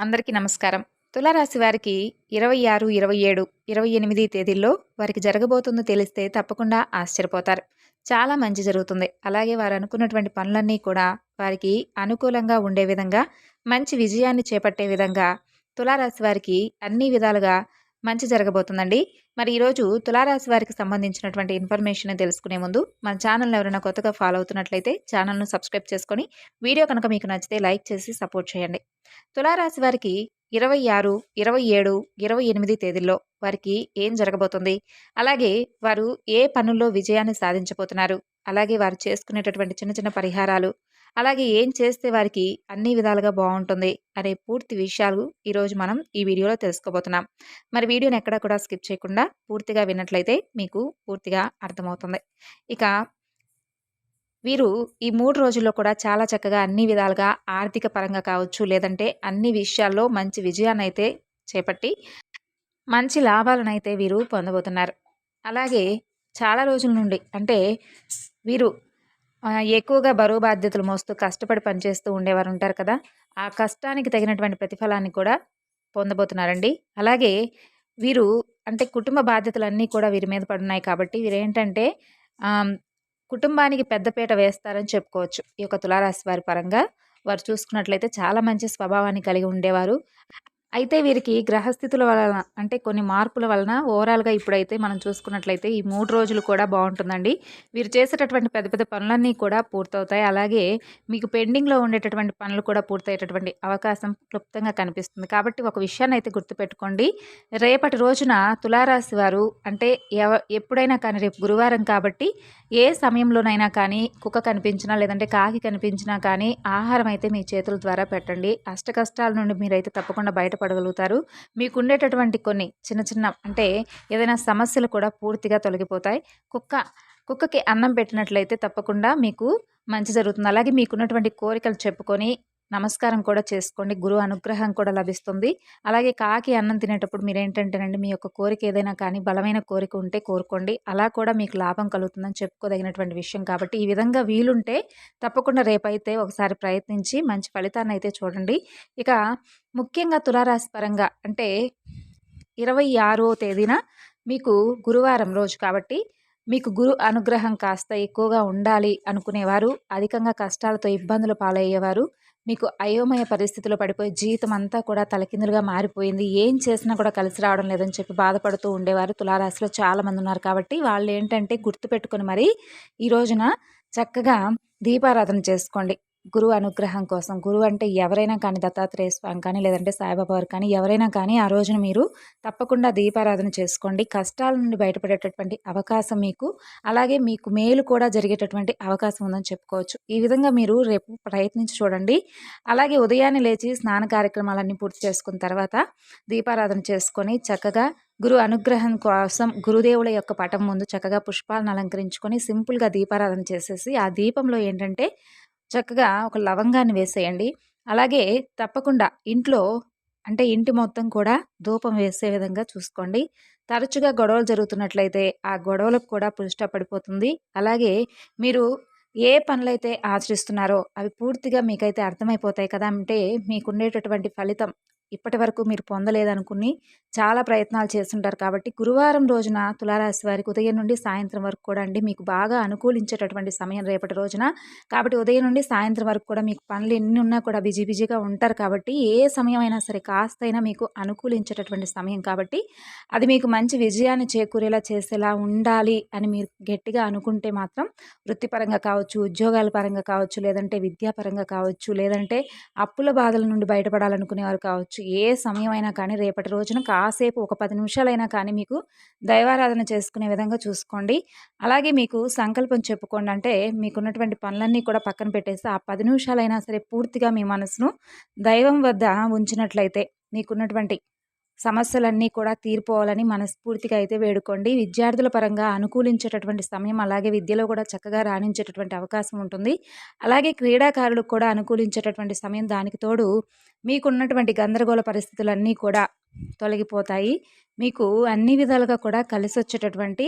అందరికీ నమస్కారం. తులారాశి వారికి 26, 27, 28 తేదీల్లో వారికి జరగబోతుందో తెలిస్తే తప్పకుండా ఆశ్చర్యపోతారు. చాలా మంచి జరుగుతుంది. అలాగే వారు అనుకున్నటువంటి పనులన్నీ కూడా వారికి అనుకూలంగా ఉండే విధంగా, మంచి విజయాన్ని చేపట్టే విధంగా తులారాశి వారికి అన్ని విధాలుగా మంచి జరగబోతుందండి. మరి ఈరోజు తులారాశి వారికి సంబంధించినటువంటి ఇన్ఫర్మేషన్ తెలుసుకునే ముందు మన ఛానల్‌ని ఎవరైనా కొత్తగా ఫాలో అవుతున్నట్లయితే ఛానల్‌ను సబ్స్క్రైబ్ చేసుకొని, వీడియో కనుక మీకు నచ్చితే లైక్ చేసి సపోర్ట్ చేయండి. తులారాశి వారికి 26, 27, 28 తేదీల్లో వారికి ఏం జరగబోతుంది? అలాగే వారు ఏ పనుల్లో విజయాన్ని సాధించబోతున్నారు? అలాగే వారు చేసుకునేటటువంటి చిన్న చిన్న పరిహారాలు, అలాగే ఏం చేస్తే వారికి అన్ని విధాలుగా బావుంటుంది అనే పూర్తి విషయాలు ఈరోజు మనం ఈ వీడియోలో తెలుసుకోబోతున్నాం. మరి వీడియోని ఎక్కడా కూడా స్కిప్ చేయకుండా పూర్తిగా విన్నట్లయితే మీకు పూర్తిగా అర్థమవుతుంది. ఇక వీరు ఈ 3 రోజుల్లో కూడా చాలా చక్కగా అన్ని విధాలుగా ఆర్థిక పరంగా కావచ్చు, లేదంటే అన్ని విషయాల్లో మంచి విజయాన్నైతే చేపట్టి, మంచి లాభాలనైతే వీరు పొందబోతున్నారు. అలాగే చాలా రోజుల నుండి అంటే వీరు ఎక్కువగా బరువు బాధ్యతలు మోస్తూ కష్టపడి పనిచేస్తూ ఉండేవారుంటారు కదా! ఆ కష్టానికి తగినటువంటి ప్రతిఫలాన్ని కూడా పొందబోతున్నారండి. అలాగే వీరు అంటే కుటుంబ బాధ్యతలన్నీ కూడా వీరి మీద పడున్నాయి కాబట్టి వీరేంటంటే ఆహ్, కుటుంబానికి పెద్దపీట వేస్తారని చెప్పుకోవచ్చు. ఈ యొక్క తులారాశి వారి పరంగా వారు చూసుకున్నట్లయితే చాలా మంచి స్వభావాన్ని కలిగి ఉండేవారు. అయితే వీరికి గ్రహస్థితుల వలన అంటే కొన్ని మార్పుల వలన ఓవరాల్‌గా ఇప్పుడైతే మనం చూసుకున్నట్లయితే ఈ 3 రోజులు కూడా బావుంటుందండి. వీరు చేసేటటువంటి పెద్ద పెద్ద పనులన్నీ కూడా పూర్తవుతాయి. అలాగే మీకు పెండింగ్‌లో ఉండేటటువంటి పనులు కూడా పూర్తయ్యేటటువంటి అవకాశం క్లుప్తంగా కనిపిస్తుంది. కాబట్టి ఒక విషయాన్నయితే గుర్తుపెట్టుకోండి. రేపటి రోజున తులారాశి వారు అంటే ఎప్పుడైనా కానీ రేపు గురువారం కాబట్టి ఏ సమయంలోనైనా కానీ కుక్క కనిపించినా లేదంటే కాకి కనిపించినా కానీ ఆహారం అయితే మీ చేతుల ద్వారా పెట్టండి. అష్టకష్టాల నుండి మీరైతే తప్పకుండా బయటపడగలుగుతారు. మీకుండేటటువంటి కొన్ని చిన్న చిన్న అంటే ఏదైనా సమస్యలు కూడా పూర్తిగా తొలగిపోతాయి. కుక్కకి అన్నం పెట్టినట్లయితే తప్పకుండా మీకు మంచి జరుగుతుంది. అలాగే మీకున్నటువంటి కోరికలు చెప్పుకొని నమస్కారం కూడా చేసుకోండి. గురువు అనుగ్రహం కూడా లభిస్తుంది. అలాగే కాకి అన్నం తినేటప్పుడు మీరేంటంటేనండి మీ యొక్క కోరిక ఏదైనా కానీ బలమైన కోరిక ఉంటే కోరుకోండి. అలా కూడా మీకు లాభం కలుగుతుందని చెప్పుకోదగినటువంటి విషయం కాబట్టి ఈ విధంగా వీలుంటే తప్పకుండా రేపైతే ఒకసారి ప్రయత్నించి మంచి ఫలితాన్నయితే చూడండి. ఇక ముఖ్యంగా తులారాశి పరంగా అంటే 26వ తేదీన మీకు గురువారం రోజు కాబట్టి మీకు గురు అనుగ్రహం కాస్త ఎక్కువగా ఉండాలి అనుకునేవారు, అధికంగా కష్టాలతో ఇబ్బందులు పాలయ్యేవారు, మీకు అయోమయ పరిస్థితిలో పడిపోయి జీవితం అంతా కూడా తలకిందులుగా మారిపోయింది, ఏం చేసినా కూడా కలిసి రావడం లేదని చెప్పి బాధపడుతూ ఉండేవారు తులారాశిలో చాలామంది ఉన్నారు. కాబట్టి వాళ్ళు ఏంటంటే గుర్తుపెట్టుకొని మరి ఈ రోజున చక్కగా దీపారాధన చేసుకోండి. గురువు అనుగ్రహం కోసం. గురువు అంటే ఎవరైనా కానీ దత్తాత్రేయ స్వామి కానీ, లేదంటే సాయిబాబా వారు కానీ, ఎవరైనా కానీ ఆ రోజున మీరు తప్పకుండా దీపారాధన చేసుకోండి. కష్టాల నుండి బయటపడేటటువంటి అవకాశం మీకు, అలాగే మీకు మేలు కూడా జరిగేటటువంటి అవకాశం ఉందని చెప్పుకోవచ్చు. ఈ విధంగా మీరు రేపు ప్రయత్నించి చూడండి. అలాగే ఉదయాన్నే లేచి స్నాన కార్యక్రమాలన్నీ పూర్తి చేసుకున్న తర్వాత దీపారాధన చేసుకొని చక్కగా గురు అనుగ్రహం కోసం గురుదేవుల యొక్క పటం ముందు చక్కగా పుష్పాలను అలంకరించుకొని సింపుల్‌గా దీపారాధన చేసేసి, ఆ దీపంలో ఏంటంటే చక్కగా ఒక లవంగాన్ని వేసేయండి. అలాగే తప్పకుండా ఇంట్లో అంటే ఇంటి మొత్తం కూడా ధూపం వేసే విధంగా చూసుకోండి. తరచుగా గొడవలు జరుగుతున్నట్లయితే ఆ గొడవలకు కూడా ఫుల్ స్టాప్ పడిపోతుంది. అలాగే మీరు ఏ పనులైతే ఆచరిస్తున్నారో అవి పూర్తిగా మీకైతే అర్థమైపోతాయి కదా! అంటే మీకుండేటటువంటి ఫలితం ఇప్పటివరకు మీరు పొందలేదనుకుని చాలా ప్రయత్నాలు చేసుంటారు కాబట్టి గురువారం రోజున తులారాశి వారికి ఉదయం నుండి సాయంత్రం వరకు కూడా అండి మీకు బాగా అనుకూలించేటటువంటి సమయం రేపటి రోజున. కాబట్టి ఉదయం నుండి సాయంత్రం వరకు కూడా మీకు పనులు ఎన్ని ఉన్నా కూడా బిజీగా ఉంటారు కాబట్టి ఏ సమయం అయినా సరే కాస్తైనా మీకు అనుకూలించేటటువంటి సమయం కాబట్టి అది మీకు మంచి విజయాన్ని చేకూరేలా చేసేలా ఉండాలి అని మీరు గట్టిగా అనుకుంటే మాత్రం వృత్తిపరంగా కావచ్చు, ఉద్యోగాల పరంగా కావచ్చు, లేదంటే విద్యాపరంగా కావచ్చు, లేదంటే అప్పుల బాధల నుండి బయటపడాలనుకునేవారు కావచ్చు. ఏ సమయమైనా కానీ రేపటి రోజున కాసేపు ఒక 10 నిమిషాలైనా కానీ మీకు దైవారాధన చేసుకునే విధంగా చూసుకోండి. అలాగే మీకు సంకల్పం చెప్పుకోండి. అంటే మీకున్నటువంటి పనులన్నీ కూడా పక్కన పెట్టేసి ఆ 10 నిమిషాలైనా సరే పూర్తిగా మీ మనసును దైవం వద్ద ఉంచినట్లయితే మీకున్నటువంటి సమస్యలన్నీ కూడా తీరిపోవాలని మనస్ఫూర్తిగా అయితే వేడుకోండి. విద్యార్థుల పరంగా అనుకూలించేటటువంటి సమయం, అలాగే విద్యలో కూడా చక్కగా రాణించేటటువంటి అవకాశం ఉంటుంది. అలాగే క్రీడాకారులకు కూడా అనుకూలించేటటువంటి సమయం. దానికి తోడు మీకున్నటువంటి గందరగోళ పరిస్థితులన్నీ కూడా తొలగిపోతాయి. మీకు అన్ని విధాలుగా కూడా కలిసొచ్చేటటువంటి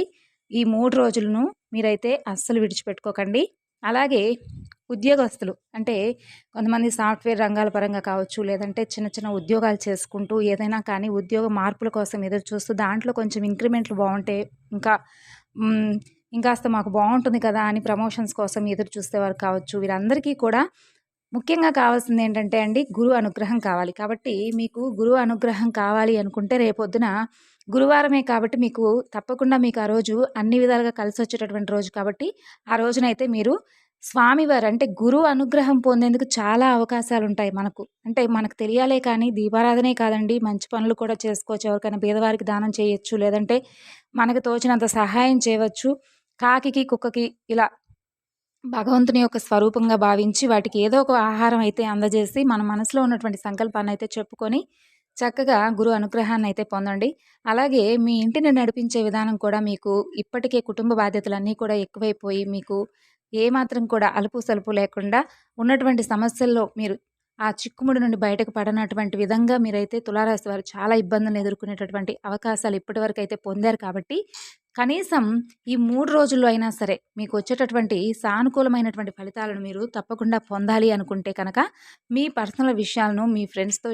ఈ 3 రోజులను మీరైతే అస్సలు విడిచిపెట్టుకోకండి. అలాగే ఉద్యోగస్తులు అంటే కొంతమంది సాఫ్ట్‌వేర్ రంగాల పరంగా కావచ్చు, లేదంటే చిన్న చిన్న ఉద్యోగాలు చేసుకుంటూ ఏదైనా కానీ ఉద్యోగ మార్పుల కోసం ఎదురు చూస్తూ దాంట్లో కొంచెం ఇంక్రిమెంట్లు బావుంటే ఇంకా హ్మ్. ఇంకాస్త మాకు బావుంటుంది కదా! అని ప్రమోషన్స్ కోసం ఎదురు చూసేవారు కావచ్చు. వీరందరికీ కూడా ముఖ్యంగా కావాల్సిందేంటంటే అండి, గురువు అనుగ్రహం కావాలి. కాబట్టి మీకు గురువు అనుగ్రహం కావాలి అనుకుంటే రేపొద్దున గురువారమే కాబట్టి మీకు తప్పకుండా మీకు ఆ రోజు అన్ని విధాలుగా కలిసొచ్చేటటువంటి రోజు కాబట్టి, ఆ రోజునైతే మీరు స్వామివారు అంటే గురువు అనుగ్రహం పొందేందుకు చాలా అవకాశాలుంటాయి మనకు. అంటే మనకు తెలియాలే కానీ దీపారాధనే కాదండి, మంచి పనులు కూడా చేసుకోవచ్చు. ఎవరికైనా పేదవారికి దానం చేయొచ్చు. లేదంటే మనకు తోచినంత సహాయం చేయవచ్చు. కాకికి, కుక్కకి ఇలా భగవంతుని యొక్క స్వరూపంగా భావించి వాటికి ఏదో ఒక ఆహారం అయితే అందజేసి మన మనసులో ఉన్నటువంటి సంకల్పాన్నయితే చెప్పుకొని చక్కగా గురు అనుగ్రహాన్నయితే పొందండి. అలాగే మీ ఇంటిని నడిపించే విధానం కూడా మీకు ఇప్పటికే కుటుంబ బాధ్యతలన్నీ కూడా ఎక్కువైపోయి మీకు ఏమాత్రం కూడా అలుపు సలుపు లేకుండా ఉన్నటువంటి సమస్యల్లో మీరు ఆ చిక్కుముడి నుండి బయటకు పడనటువంటి విధంగా మీరైతే తులారాశి వారు చాలా ఇబ్బందులను ఎదుర్కొనేటటువంటి అవకాశాలు ఇప్పటివరకైతే పొందారు కాబట్టి కనీసం ఈ 3 రోజుల్లో అయినా సరే మీకొచ్చేటటువంటి సానుకూలమైనటువంటి ఫలితాలను మీరు తప్పకుండా పొందాలి అనుకుంటే కనుక, మీ పర్సనల్ విషయాలను మీ ఫ్రెండ్స్‌తో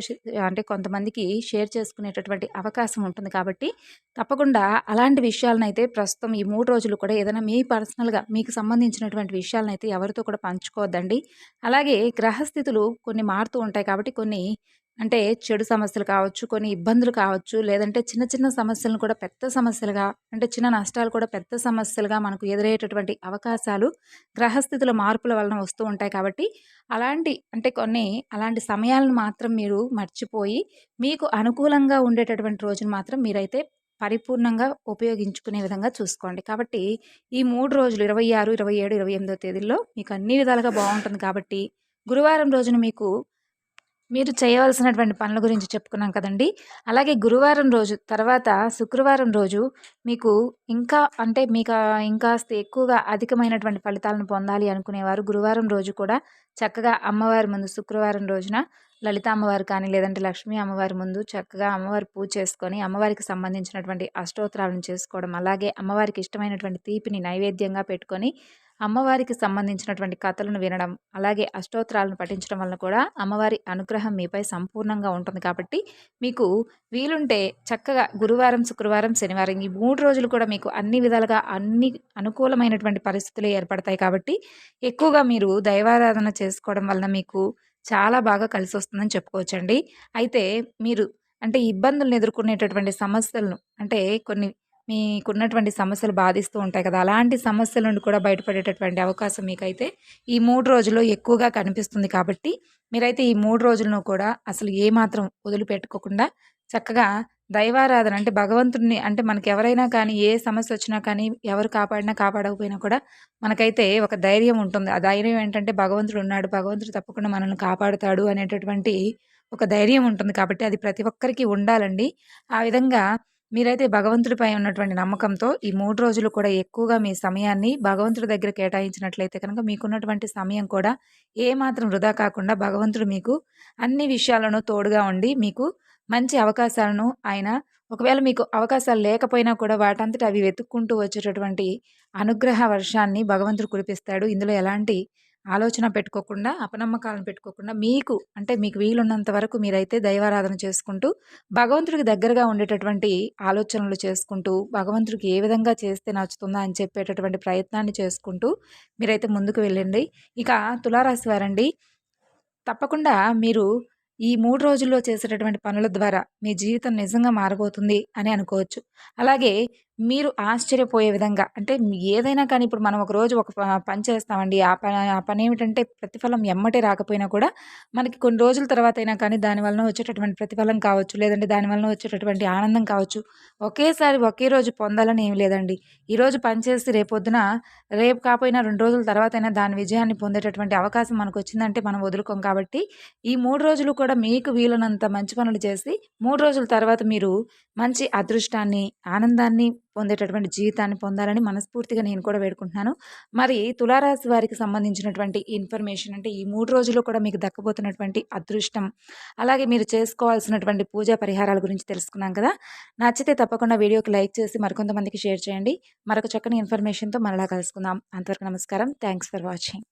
అంటే కొంతమందికి షేర్ చేసుకునేటటువంటి అవకాశం ఉంటుంది కాబట్టి, తప్పకుండా అలాంటి విషయాలనైతే ప్రస్తుతం ఈ 3 రోజులు కూడా ఏదైనా మీ పర్సనల్‌గా మీకు సంబంధించినటువంటి విషయాలనైతే ఎవరితో కూడా పంచుకోవద్దండి. అలాగే గ్రహస్థితులు కొన్ని మారుతూ ఉంటాయి కాబట్టి కొన్ని అంటే చెడు సమస్యలు కావచ్చు, కొన్ని ఇబ్బందులు కావచ్చు, లేదంటే చిన్న చిన్న సమస్యలను కూడా పెద్ద సమస్యలుగా అంటే చిన్న నష్టాలు కూడా పెద్ద సమస్యలుగా మనకు ఎదురయ్యేటటువంటి అవకాశాలు గ్రహస్థితుల మార్పుల వలన వస్తూ ఉంటాయి కాబట్టి, అంటే అలాంటి సమయాలను మాత్రం మీరు మర్చిపోయి, మీకు అనుకూలంగా ఉండేటటువంటి రోజును మాత్రం మీరైతే పరిపూర్ణంగా ఉపయోగించుకునే విధంగా చూసుకోండి. కాబట్టి ఈ 3 రోజులు 26, 27, 28 తేదీల్లో మీకు అన్ని విధాలుగా బావుంటుంది కాబట్టి, గురువారం రోజున మీరు చేయవలసినటువంటి పనుల గురించి చెప్పుకున్నాం కదండీ! అలాగే గురువారం రోజు తర్వాత శుక్రవారం రోజు మీకు ఇంకాస్త ఎక్కువగా అధికమైనటువంటి ఫలితాలను పొందాలి అనుకునేవారు గురువారం రోజు కూడా చక్కగా అమ్మవారి ముందు శుక్రవారం రోజున లలిత అమ్మవారు కానీ, లేదంటే లక్ష్మీ అమ్మవారి ముందు చక్కగా అమ్మవారి పూజ చేసుకొని, అమ్మవారికి సంబంధించినటువంటి అష్టోత్తరాలను చేసుకోవడం, అలాగే అమ్మవారికి ఇష్టమైనటువంటి తీపిని నైవేద్యంగా పెట్టుకొని, అమ్మవారికి సంబంధించినటువంటి కథలను వినడం, అలాగే అష్టోత్తరాలను పఠించడం వలన కూడా అమ్మవారి అనుగ్రహం మీపై సంపూర్ణంగా ఉంటుంది కాబట్టి, మీకు వీలుంటే చక్కగా గురువారం, శుక్రవారం, శనివారం ఈ 3 రోజులు కూడా మీకు అన్ని విధాలుగా అన్ని అనుకూలమైనటువంటి పరిస్థితులే ఏర్పడతాయి కాబట్టి, ఎక్కువగా మీరు దైవారాధన చేసుకోవడం వలన మీకు చాలా బాగా కలిసొస్తుందని చెప్పుకోవచ్చండి. అయితే మీరు అంటే ఇబ్బందులను ఎదుర్కొనేటటువంటి సమస్యలను అంటే కొన్ని మీకున్నటువంటి సమస్యలు బాధిస్తూ ఉంటాయి కదా! అలాంటి సమస్యల నుండి కూడా బయటపడేటటువంటి అవకాశం మీకైతే ఈ 3 రోజుల్లో ఎక్కువగా కనిపిస్తుంది కాబట్టి, మీరైతే ఈ 3 రోజులను కూడా అసలు ఏమాత్రం వదిలిపెట్టుకోకుండా చక్కగా దైవారాధన అంటే భగవంతుడిని అంటే మనకెవరైనా కానీ ఏ సమస్యొచ్చినా కానీ ఎవరు కాపాడినా కాపాడకపోయినా కూడా మనకైతే ఒక ధైర్యం ఉంటుంది. ఆ ధైర్యం ఏంటంటే భగవంతుడున్నాడు. భగవంతుడు తప్పకుండా మనల్ని కాపాడుతాడు అనేటటువంటి ఒక ధైర్యం ఉంటుంది కాబట్టి అది ప్రతి ఒక్కరికి ఉండాలండి. ఆ విధంగా మీరైతే భగవంతుడిపై ఉన్నటువంటి నమ్మకంతో ఈ 3 రోజులు కూడా ఎక్కువగా మీ సమయాన్ని భగవంతుడి దగ్గర కేటాయించినట్లయితే కనుక మీకున్నటువంటి సమయం కూడా ఏమాత్రం వృధా కాకుండా భగవంతుడు మీకు అన్ని విషయాలను తోడుగా ఉండి మీకు మంచి అవకాశాలను ఆయన ఒకవేళ మీకు అవకాశాలు లేకపోయినా కూడా వాటంతట అవి వెతుక్కుంటూ వచ్చేటటువంటి అనుగ్రహ వర్షాన్ని భగవంతుడు కురిపిస్తాడు. ఇందులో ఎలాంటి ఆలోచన పెట్టుకోకుండా, అపనమ్మకాలను పెట్టుకోకుండా మీకు వీలున్నంత వరకు మీరైతే దైవారాధన చేసుకుంటూ, భగవంతుడికి దగ్గరగా ఉండేటటువంటి ఆలోచనలు చేసుకుంటూ, భగవంతుడికి ఏ విధంగా చేస్తే నచ్చుతుందా అని చెప్పేటటువంటి ప్రయత్నాన్ని చేసుకుంటూ మీరైతే ముందుకు వెళ్ళండి. ఇక తులారాశి వారండి తప్పకుండా మీరు ఈ 3 రోజుల్లో చేసేటటువంటి పనుల ద్వారా మీ జీవితం నిజంగా మారబోతుంది అని అనుకోవచ్చు. అలాగే మీరు ఆశ్చర్యపోయే విధంగా అంటే ఏదైనా కానీ ఇప్పుడు మనం ఒక రోజు ఒక పని చేస్తామండి. ఆ పనేమిటంటే ప్రతిఫలం ఎమ్మటే రాకపోయినా కూడా మనకి కొన్ని రోజుల తర్వాతైనా కానీ దాని వలన వచ్చేటటువంటి ప్రతిఫలం కావచ్చు, లేదంటే దాని వలన వచ్చేటటువంటి ఆనందం కావచ్చు, ఒకేసారి ఒకే రోజు పొందాలని ఏమి లేదండి. ఈరోజు పని చేసి రేపు కాపోయినా 2 రోజుల తర్వాతైనా దాని విజయాన్ని పొందేటటువంటి అవకాశం మనకొచ్చిందంటే మనం వదులుకోం కాబట్టి, ఈ 3 రోజులు కూడా మీకు వీలునంత మంచి పనులు చేసి 3 రోజుల తర్వాత మీరు మంచి అదృష్టాన్ని, ఆనందాన్ని పొందేటటువంటి జీవితాన్ని పొందాలని మనస్ఫూర్తిగా నేను కూడా వేడుకుంటున్నాను. మరి తులారాశి వారికి సంబంధించినటువంటి ఇన్ఫర్మేషన్ అంటే ఈ 3 రోజుల్లో కూడా మీకు దక్కబోతున్నటువంటి అదృష్టం, అలాగే మీరు చేసుకోవాల్సినటువంటి పూజా పరిహారాల గురించి తెలుసుకున్నాం కదా! నచ్చితే తప్పకుండా వీడియోకి లైక్ చేసి మరికొంతమందికి షేర్ చేయండి. మరొక చక్కని ఇన్ఫర్మేషన్‌తో మరలా కలుసుకుందాం. అంతవరకు నమస్కారం. Thanks for watching.